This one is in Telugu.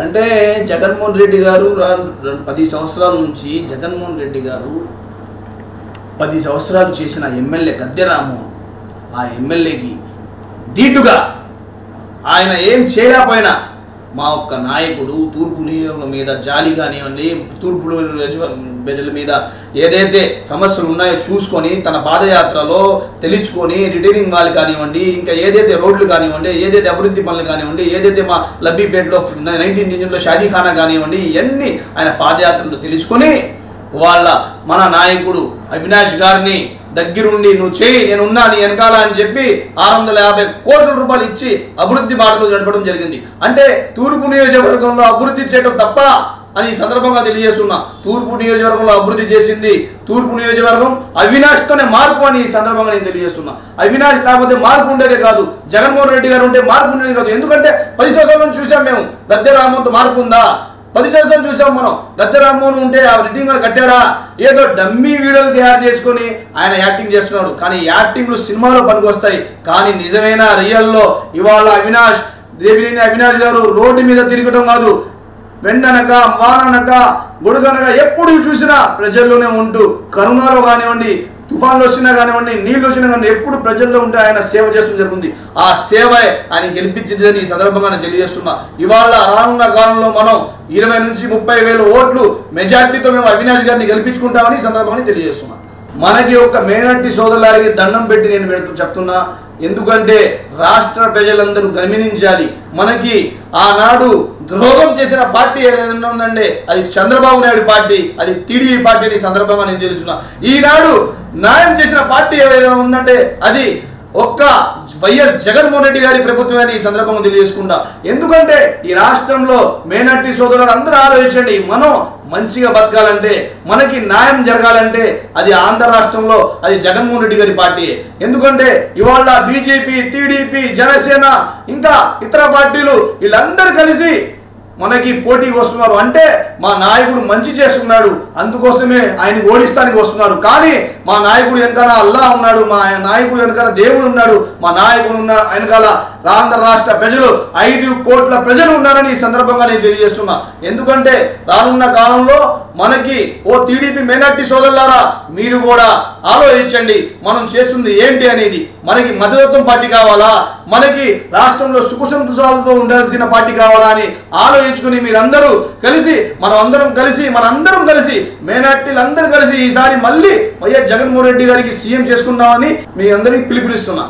అంటే జగన్మోహన్ రెడ్డి గారు 10 సంవత్సరాల నుంచి జగన్మోహన్ రెడ్డి గారు 10 సంవత్సరాలు చేసిన ఎమ్మెల్యే గద్దె రామ్మోహన్ ఆ ఎమ్మెల్యేకి దీటుగా ఆయన ఏం చేయలేకపోయినా మా ఒక్క నాయకుడు తూర్పు నియోజకవర్గం మీద జాలి కానివ్వండి, తూర్పు ప్రజల మీద ఏదైతే సమస్యలు ఉన్నాయో చూసుకొని తన పాదయాత్రలో తెలుసుకొని రిటైనింగ్ వాళ్ళు కానివ్వండి, ఇంకా ఏదైతే రోడ్లు కానివ్వండి, ఏదైతే అభివృద్ధి పనులు కానివ్వండి, ఏదైతే మా లబ్బీపేటలో 19 డివిజన్లో షాదీఖానా కానివ్వండి, ఇవన్నీ ఆయన పాదయాత్రలో తెలుసుకొని మన నాయకుడు అవినాష్ గారిని దగ్గరుండి నువ్వు చేయి నేనున్నా నీ వెనకాల అని చెప్పి 650 కోట్ల రూపాయలు ఇచ్చి అభివృద్ధి బాటలో నడపడం జరిగింది. అంటే తూర్పు నియోజకవర్గంలో అభివృద్ధి చేయడం తప్ప అని ఈ సందర్భంగా తెలియజేస్తున్నా. తూర్పు నియోజకవర్గంలో అభివృద్ధి చేసింది తూర్పు నియోజకవర్గం అవినాష్తోనే మార్పు అని ఈ సందర్భంగా నేను తెలియజేస్తున్నా. అవినాష్ లేకపోతే మార్పు ఉండేదే కాదు, జగన్మోహన్ రెడ్డి గారు ఉంటే మార్పు ఉండేది కాదు. ఎందుకంటే 10 సంవత్సరాల నుంచి చూసాం మేము గద్దె రామ్మోహన్తో మార్పు ఉందా? 10 సంవత్సరాలు చూసాం మనం. గద్దె రామ్మోహన్ ఉంటే ఆ రిటింగ్ కట్టాడా? ఏదో డమ్మీ వీడియోలు తయారు చేసుకొని ఆయన యాక్టింగ్ చేస్తున్నాడు. కానీ యాక్టింగ్లు సినిమాలో పనికొస్తాయి, కానీ నిజమైన రియల్లో ఇవాళ దేవినేని అవినాష్ గారు రోడ్డు మీద తిరగడం కాదు, వెండనక వాననక గొడుగనక ఎప్పుడు చూసినా ప్రజల్లోనే ఉంటూ కరోనాలో కానివ్వండి, తుఫాన్లు వచ్చినా కానివ్వండి, నీళ్ళు వచ్చినా కానీ ఎప్పుడు ప్రజల్లో ఉంటే ఆయన సేవ చేస్తూ జరుగుతుంది. ఆ సేవ ఆయన గెలిపించిందని ఈ సందర్భంగా నేను తెలియజేస్తున్నా. ఇవాళ రానున్న కాలంలో మనం 20 నుంచి 30 వేల ఓట్లు మెజార్టీతో మేము అవినాష్ గారిని గెలిపించుకుంటామని ఈ సందర్భంగా తెలియజేస్తున్నా. మనకి ఒక మైనారిటీ సోదరులారికి దండం పెట్టి నేను చెప్తున్నా. ఎందుకంటే రాష్ట్ర ప్రజలందరూ గమనించాలి, మనకి ఆనాడు ద్రోహం చేసిన పార్టీ ఏదైనా ఉందంటే అది చంద్రబాబు నాయుడు పార్టీ, అది టీడీపీ పార్టీ అని సందర్భంగా నేను తెలుస్తున్నా. ఈనాడు న్యాయం చేసిన పార్టీ ఏదైనా ఉందంటే అది ఒక్క వైఎస్ జగన్మోహన్ రెడ్డి గారి ప్రభుత్వాన్ని ఈ సందర్భంగా తెలియజేసుకుంటా. ఎందుకంటే ఈ రాష్ట్రంలో మైనారిటీ సోదరులు అందరూ ఆలోచించండి, మనం మంచిగా బతకాలంటే, మనకి న్యాయం జరగాలంటే అది ఆంధ్ర రాష్ట్రంలో అది జగన్మోహన్ రెడ్డి గారి పార్టీ. ఎందుకంటే ఇవాళ బీజేపీ, టీడీపీ, జనసేన ఇంకా ఇతర పార్టీలు వీళ్ళందరూ కలిసి మనకి పోటీకి వస్తున్నారు. అంటే మా నాయకుడు మంచి చేస్తున్నాడు, అందుకోసమే ఆయన ఓడిస్తానికి వస్తున్నారు. కానీ మా నాయకుడు వెనకాల అల్లా ఉన్నాడు, మా నాయకుడు వెనకాల దేవుడు ఉన్నాడు, మా నాయకుడు వెనకాల ఆంధ్ర రాష్ట్ర ప్రజలు 5 కోట్ల ప్రజలు ఉన్నారని ఈ సందర్భంగా నేను తెలియజేస్తున్నా. ఎందుకంటే రానున్న కాలంలో మనకి టీడీపీ మైనార్టీ సోదరులారా మీరు కూడా ఆలోచించండి, మనం చేస్తుంది ఏంటి అనేది. మనకి మతతత్వం పార్టీ కావాలా, మనకి రాష్ట్రంలో సుఖ సంతోషాలతో ఉండాల్సిన పార్టీ కావాలా అని ఆలోచించుకుని మీరందరూ కలిసి మనందరం కలిసి మైనార్టీలు అందరూ కలిసి ఈసారి మళ్ళీ వైఎస్ జగన్మోహన్ రెడ్డి గారికి సీఎం చేసుకుందామని మీ అందరికీ పిలుపునిస్తున్నా.